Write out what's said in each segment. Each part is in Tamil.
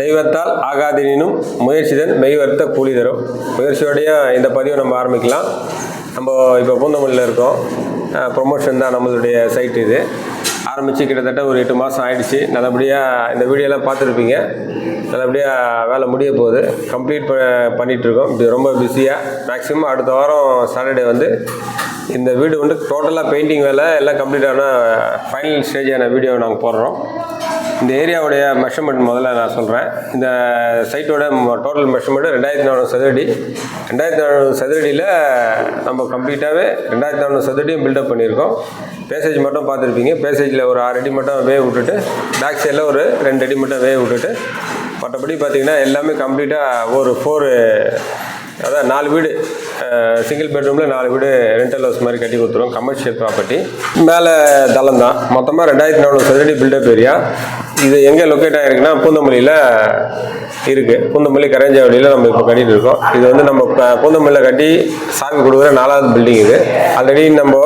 தெய்வத்தால் ஆகாதெனினும் முயற்சிதன் மெய்வர்த்த கூலி தரும். முயற்சியோடைய இந்த பதிவை நம்ம ஆரம்பிக்கலாம். நம்ம இப்போ பூந்தமல்லியில் இருக்கோம். ப்ரொமோஷன் தான் நம்மளுடைய சைட். இது ஆரம்பித்து கிட்டத்தட்ட ஒரு 8 மாதம் ஆகிடுச்சு. நல்லபடியாக இந்த வீடியோலாம் பார்த்துருப்பீங்க. நல்லபடியாக வேலை முடிய போகுது. கம்ப்ளீட் பண்ணிகிட்ருக்கோம். இப்படி ரொம்ப பிஸியாக மேக்ஸிமம் அடுத்த வாரம் சாட்டர்டே வந்து இந்த வீடு வந்து டோட்டலாக பெயிண்டிங் வேலை எல்லாம் கம்ப்ளீட்டான ஃபைனல் ஸ்டேஜான வீடியோவை நாங்கள் போடுறோம். இந்த ஏரியாவுடைய மெஷர்மெண்ட் முதல்ல நான் சொல்கிறேன். இந்த சைட்டோட டோட்டல் மெஷர்மெண்ட்டு 2400 சதுரடி. 2400 சதுரடியில் நம்ம கம்ப்ளீட்டாகவே 2400 சதுரடியும் பில்டப் பண்ணியிருக்கோம். பேசேஜ் மட்டும் பார்த்துருப்பீங்க. பேசேஜில் ஒரு 6 அடி மட்டும் வே விட்டுட்டு, பேக் சைடில் ஒரு 2 அடி மட்டும் வே விட்டுட்டு, மற்றபடி பார்த்திங்கன்னா எல்லாமே கம்ப்ளீட்டாக ஒரு 4 அதான் 4 வீடு சிங்கிள் பெட்ரூமில் 4 வீடு ரெண்டல் ஹவுஸ் மாதிரி கட்டி கொடுத்துருவோம். Commercial property. மேலே தளம் தான். மொத்தமாக 2400 சதுரடி பில்டப் ஏரியா. இது எங்கே லொக்கேட் ஆகிருக்குன்னா பூந்தமல்லியில் இருக்குது. பூந்தமல்லி கரைஞ்சாவடியில் நம்ம இப்போ கட்டிகிட்டு இருக்கோம். இது வந்து நம்ம பூந்தமல்லியில் கட்டி சாமி கொடுக்குற 4வது பில்டிங். இது ஆல்ரெடி நம்ம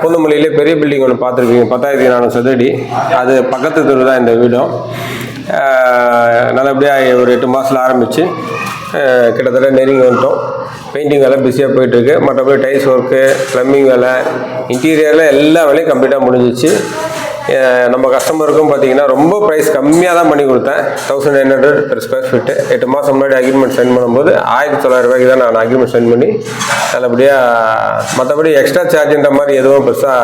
பூந்தமல்லியிலே பெரிய பில்டிங் ஒன்று பார்த்துருப்பீங்க, 10,400 சதுரடி. அது பக்கத்து தெரு தான் இந்த வீடும். நல்லபடியாக ஒரு 8 மாதத்தில் ஆரம்பித்து கிட்டத்தட்ட நெருங்கி வந்துட்டோம். பெயிண்டிங் வேலை பிஸியாக போயிட்டுருக்கு. மற்றபடி டைல்ஸ் ஒர்க்கு, ப்ளம்பிங் வேலை, இன்டீரியரில் எல்லா வேலையும் கம்ப்ளீட்டாக முடிஞ்சிச்சு. நம்ம கஸ்டமருக்கும் பார்த்திங்கன்னா ரொம்ப ப்ரைஸ் கம்மியாக தான் பண்ணி கொடுத்தேன். 1900 per ஸ்கொயர் ஃபீட்டு. 8 மாதம் முன்னாடி அக்ரிமெண்ட் சைன் பண்ணும்போது 1900 ரூபாய்க்கு தான் நான் அக்ரிமெண்ட் சைன் பண்ணி நல்லபடியாக. மற்றபடி எக்ஸ்ட்ரா சார்ஜுன்ற மாதிரி எதுவும் பெருசாக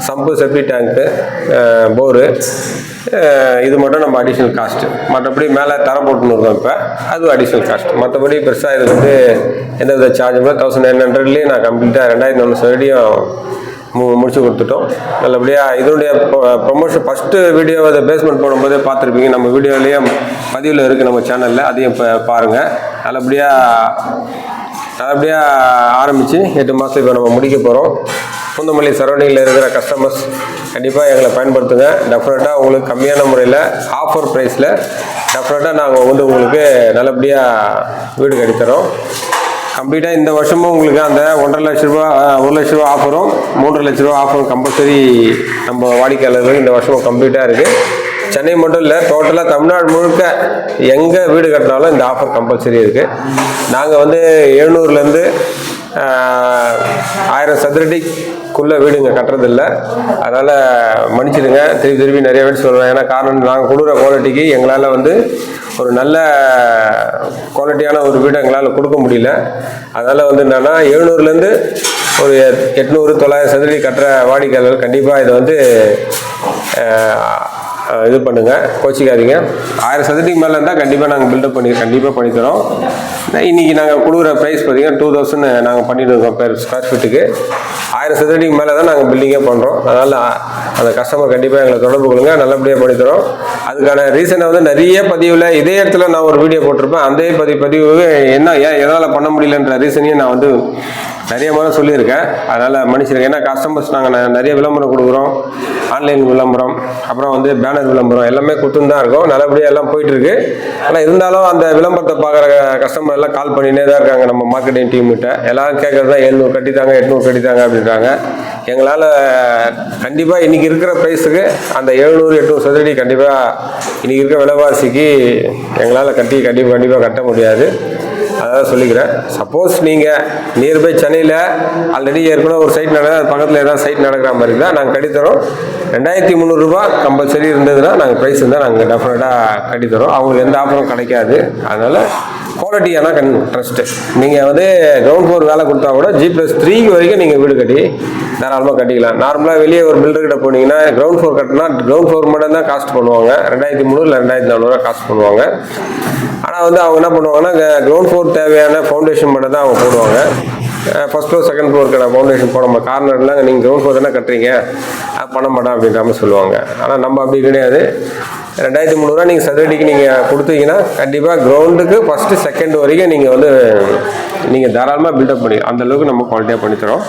சம்பு, செப்டி டேங்க்கு, போரு இது மட்டும் நம்ம அடிஷ்னல் காஸ்ட்டு. மற்றபடி மேலே தரம் போட்டுன்னு இருக்கோம். இப்போ அது அடிஷ்னல் காஸ்ட். மற்றபடி பெருசாக இது வந்து எந்த வித சார்ஜும் இல்லை. 1900 நான் கம்ப்ளீட்டாக 2400 சதுரடியும் முடிச்சு கொடுத்துட்டோம். நல்லபடியாக இதனுடைய ப்ரொமோஷன் ஃபஸ்ட்டு வீடியோ அதை பேஸ்மெண்ட் போடும்போதே பார்த்துருப்பீங்க. நம்ம வீடியோலேயே பதிவில் இருக்குது நம்ம சேனலில். அதையும் இப்போ பாருங்கள். நல்லபடியாக ஆரம்பித்து 8 மாதம் இப்போ நம்ம முடிக்க போகிறோம். பூந்தமல்லி சரௌண்டிங்கில் இருக்கிற கஸ்டமர்ஸ் கண்டிப்பாக எங்களை பயன்படுத்துங்க. டெஃபினட்டாக உங்களுக்கு கம்மியான முறையில் ஆஃபர் ப்ரைஸில் டெஃபினட்டாக நாங்கள் வந்து உங்களுக்கு நல்லபடியாக வீடு கட்டித்தரோம். கம்ப்ளீட்டாக இந்த வருஷமும் உங்களுக்கு அந்த 1.5 லட்ச ரூபா 1 லட்ச ரூபா ஆஃபரும் 3.5 லட்ச ரூபா ஆஃபரும் கம்பல்சரி நம்ம வாடிக்கையாளர்கள் இந்த வருஷமும் கம்ப்ளீட்டாக இருக்குது. சென்னை மட்டும் இல்லை, டோட்டலாக தமிழ்நாடு முழுக்க எங்கே வீடு கட்டினாலும் இந்த ஆஃபர் கம்பல்சரி இருக்குது. நாங்கள் வந்து 700லேருந்து 1000 சதுரடிக்குள்ளே வீடுங்க கட்டுறதில்ல. அதனால் மன்னிச்சிடுங்க. திருப்பி நிறைய வீடு சொல்கிறேன். ஏன்னா காரணம், நாங்கள் கொடுக்குற குவாலிட்டிக்கு எங்களால் வந்து ஒரு நல்ல குவாலிட்டியான ஒரு வீடு எங்களால் கொடுக்க முடியல. அதனால் வந்து என்னென்னா 700லேருந்து ஒரு 800-900 சதுரடி கட்டுற வாடிக்கையாளர்கள் கண்டிப்பாக இதை வந்து இது பண்ணுங்கள், கோச்சிக்காதீங்க. 1000 சதுரடிக்கு மேலே இருந்தால் கண்டிப்பாக நாங்கள் பில்டப் கண்டிப்பாக பண்ணித்தரோம். இன்றைக்கி நாங்கள் கொடுக்குற ப்ரைஸ் பார்த்திங்கன்னா 2000 நாங்கள் பண்ணிட்டு இருக்கோம் பெர் ஸ்கொயர் ஃபீட்டுக்கு. 1000 சதுரடிக்கு மேலே தான் நாங்கள் பில்டிங்கே பண்ணுறோம். அதனால் அந்த கஸ்டமர் கண்டிப்பாக எங்களை தொடர்பு கொள்ளுங்க. நல்லபடியாக பண்ணித்தரோம். அதுக்கான ரீசனை வந்து நிறைய பதிவில் இதே இடத்துல நான் ஒரு வீடியோ போட்டிருப்பேன். அந்த பதிவு எதனால் பண்ண முடியலன்ற ரீசனையும் நான் வந்து நிறைய முறை சொல்லியிருக்கேன். அதனால் மன்னிச்சிருக்கேன். ஏன்னா கஸ்டமர்ஸ் நாங்கள் நிறைய விளம்பரம் கொடுக்குறோம். ஆன்லைன் விளம்பரம், அப்புறம் வந்து பேனர் விளம்பரம் எல்லாமே கொடுத்துன்னு தான் இருக்கோம். நல்லபடியாக எல்லாம் போயிட்டுருக்கு. ஆனால் இருந்தாலும் அந்த விளம்பரத்தை பார்க்குற கஸ்டமர் எல்லாம் கால் பண்ணினே தான் இருக்காங்க. நம்ம மார்க்கெட்டிங் டீம்கிட்ட எல்லோரும் கேட்குறது தான் 700 கட்டித்தாங்க, 800 கட்டித்தாங்க அப்படின்றாங்க. எங்களால் கண்டிப்பாக இன்றைக்கி இருக்கிற ப்ரைஸுக்கு அந்த 700-800 சதுரடி கண்டிப்பாக இன்றைக்கி இருக்கிற விலைவாசிக்கு எங்களால் கண்டிப்பாக கட்ட முடியாது. அதான் சொல்லிக்கிறேன். சப்போஸ் நீங்கள் நியர்பை சென்னையில் ஆல்ரெடி ஏற்கனவே ஒரு சைட் நடக்குது, அது பக்கத்தில் ஏதாவது சைட் நடக்கிற மாதிரி தான் நாங்கள் கட்டித்தரோம். 2300 ரூபா கம்பல்சரி இருந்ததுன்னா நாங்கள் ப்ரைஸ் இருந்தால் நாங்கள் டெஃபினட்டாக கட்டித்தரோம். அவங்களுக்கு எந்த ஆஃபரும் கிடைக்காது. அதனால் குவாலிட்டியான ட்ரஸ்ட்டு. நீங்கள் வந்து கிரவுண்ட் ஃப்ளோர் வேலை கொடுத்தா கூட G+3 வரைக்கும் நீங்கள் வீடு கட்டி தாராளமாக கட்டிக்கலாம். நார்மலாக வெளியே ஒரு பில்டர்கிட்ட போனீங்கன்னா கிரவுண்ட் ஃப்ளோர் கட்டினா கிரவுண்ட் ஃப்ளோர் மட்டும் தான் காஸ்ட் பண்ணுவாங்க. 2300 இல்லை 2400 காஸ்ட் பண்ணுவாங்க. ஆனால் வந்து அவங்க என்ன பண்ணுவாங்கன்னா கிரவுண்ட் ஃப்ளோர் தேவையான ஃபவுண்டேஷன் மட்டும் தான் அவங்க போடுவாங்க. ஃபஸ்ட் ஃப்ளோர் செகண்ட் ஃப்ளோருக்கான ஃபவுண்டேஷன் போடாமல் கார்னரில் நீங்கள் கிரவுண்ட் ஃப்ளோர் தானே கட்டுறீங்க, பண்ண மாட்டோம் அப்படின்ற மாதிரி சொல்லுவாங்க. ஆனால் நம்ம அப்படி கிடையாது. 2300 நீங்கள் சதுரடிக்கு நீங்கள் கொடுத்தீங்கன்னா கண்டிப்பாக கிரவுண்டுக்கு ஃபஸ்ட்டு செகண்ட் வரைக்கும் நீங்கள் வந்து நீங்கள் தாராளமாக பில்டப் பண்ணி அந்தளவுக்கு நம்ம குவாலிட்டியாக பண்ணித்தரோம்.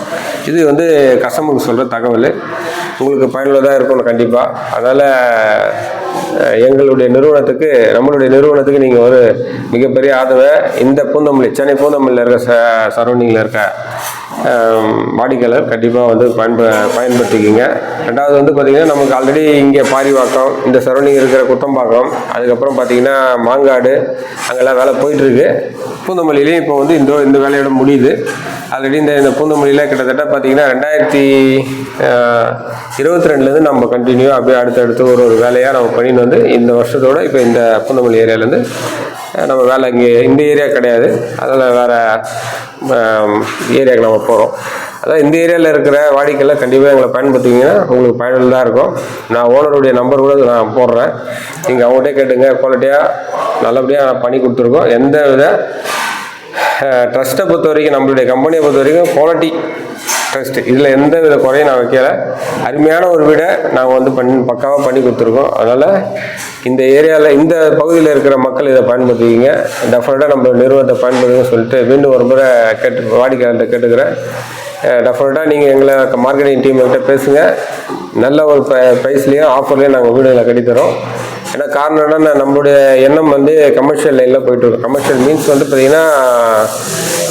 இது வந்து கஸ்டமருக்கு சொல்கிற தகவல் உங்களுக்கு பயனுள்ளதாக இருக்கணும் கண்டிப்பாக. அதனால் நம்மளுடைய நிறுவனத்துக்கு நீங்கள் ஒரு மிகப்பெரிய ஆதரவை இந்த பூந்தமல்லி, சென்னை பூந்தமல்லியில் இருக்க சரௌண்டிங்கில் இருக்க வாடிக்கையாளர் கண்டிப்பாக வந்து பயன்படுத்திக்கிங்க. ரெண்டாவது வந்து பார்த்திங்கன்னா நமக்கு ஆல்ரெடி இங்கே பாரிவாக்கம், இந்த சரௌண்டிங் இருக்கிற குத்தம்பாக்கம், அதுக்கப்புறம் பார்த்திங்கன்னா மாங்காடு, அங்கெல்லாம் வேலை போயிட்டுருக்கு. பூந்தமல்லியிலையும் இப்போ வந்து இந்த வேலையோட முடியுது. ஆல்ரெடி இந்த பூந்தமல்லியில் கிட்டத்தட்ட பார்த்திங்கன்னா 2022 நம்ம கண்டினியூ அப்படியே அடுத்தடுத்து ஒரு வேலையாக நம்ம பண்ணிட்டு வந்து இந்த வருஷத்தோடு இப்போ இந்த பூந்தமல்லி ஏரியாவிலேருந்து நம்ம வேலை இங்கே இந்த ஏரியா கிடையாது, அதில் வேறு ஏரியாவுக்கு நம்ம போகிறோம். அதான் இந்த ஏரியாவில் இருக்கிற வாடிக்கையில் கண்டிப்பாக எங்களை பயன்படுத்திங்கன்னா உங்களுக்கு பயனுள்ளதாக இருக்கும். நான் ஓனருடைய நம்பர் கூட நான் போடுறேன், நீங்கள் அவங்கள்ட்டே கேட்டுங்க. குவாலிட்டியாக நல்லபடியாக பண்ணி கொடுத்துருக்கோம். எந்த வித ட்ரஸ்ட்டை பொறுத்த வரைக்கும், நம்மளுடைய கம்பெனியை பொறுத்த வரைக்கும் குவாலிட்டி ட்ரஸ்ட்டு, இதில் எந்த வித குறையும் நான் வைக்கல. அருமையான ஒரு வீடை நாங்கள் வந்து பக்காவாக பண்ணி கொடுத்துருக்கோம். அதனால் இந்த ஏரியாவில் இந்த பகுதியில் இருக்கிற மக்கள் இதை பயன்படுத்திக்கிங்க. டெஃபினட்டாக நம்ம நிறுவனத்தை பயன்படுத்துன்னு சொல்லிட்டு மீண்டும் ஒரு முறை வாடிக்கையாளர்கிட்ட கேட்டுக்கிறேன். டெஃபினட்டாக நீங்கள் எங்களை மார்க்கெட்டிங் டீம்கிட்ட பேசுங்க. நல்ல ஒரு ப்ரைஸ்லேயும் ஆஃபர்லேயும் நாங்கள் வீடுகளை கட்டித்தரோம். ஏன்னா காரணம் என்னன்னா, நம்மளுடைய எண்ணம் வந்து கமர்ஷியல் லைனில் போயிட்டுருக்கோம். கமர்ஷியல் மீன்ஸ் வந்து பார்த்திங்கன்னா,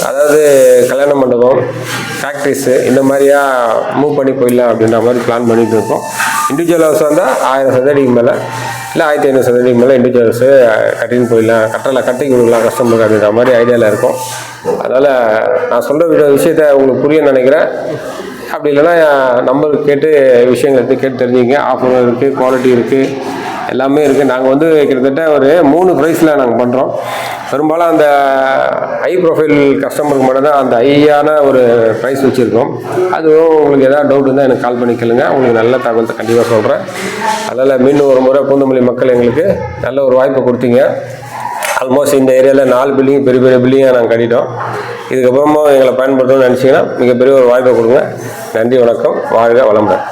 அதாவது கல்யாண மண்டபம், ஃபேக்ட்ரிஸு, இந்த மாதிரியா மூவ் பண்ணி போயிடலாம் அப்படின்ற மாதிரி பிளான் பண்ணிகிட்டு இருக்கோம். இண்டிவிஜுவல் ஹவுஸ் வந்தால் 1000 சதுரடிக்கு மேலே இல்லை 1500 சதுரடிக்கு மேலே இண்டிவிஜுவல் ஹவுஸு கட்டின்னு போயிடலாம், கட்டி கொடுக்கலாம் கஸ்டமருக்கு அப்படின்ற மாதிரி ஐடியாவில் இருக்கும். அதனால் நான் சொல்கிற விஷயத்தை உங்களுக்கு புரிய நினைக்கிறேன். அப்படி இல்லைன்னா நம்பருக்கு கேட்டு விஷயங்கள் எடுத்து கேட்டு தெரிஞ்சுங்க. ஆஃபரும் இருக்குது, குவாலிட்டி இருக்குது, எல்லாமே இருக்குது. நாங்கள் வந்து கிட்டத்தட்ட ஒரு 3 ப்ரைஸில் நாங்கள் பண்ணுறோம். பெரும்பாலும் அந்த ஹை ப்ரொஃபைல் கஸ்டமருக்கு மட்டும் தான் அந்த ஹையான ஒரு ப்ரைஸ் வச்சுருக்கோம். அதுவும் உங்களுக்கு எதாவது டவுட் இருந்தால் எனக்கு கால் பண்ணி கேளுங்க, உங்களுக்கு நல்ல தகவல் கண்டிப்பாக சொல்கிறேன். அதனால் மீண்டும் ஒரு முறை பூந்தமல்லி மக்கள் எங்களுக்கு நல்ல ஒரு வாய்ப்பை கொடுத்தீங்க. ஆல்மோஸ்ட் இந்த ஏரியாவில் 4 பில்டிங், பெரிய பெரிய பில்டிங்காக நாங்கள் கட்டிட்டோம். இதுக்கப்புறமா எங்களை பயன்படுத்தணும்னு நினச்சிங்கன்னா மிகப்பெரிய ஒரு வாய்ப்பை கொடுங்க. நன்றி, வணக்கம், வாழ்க வளமுடன்.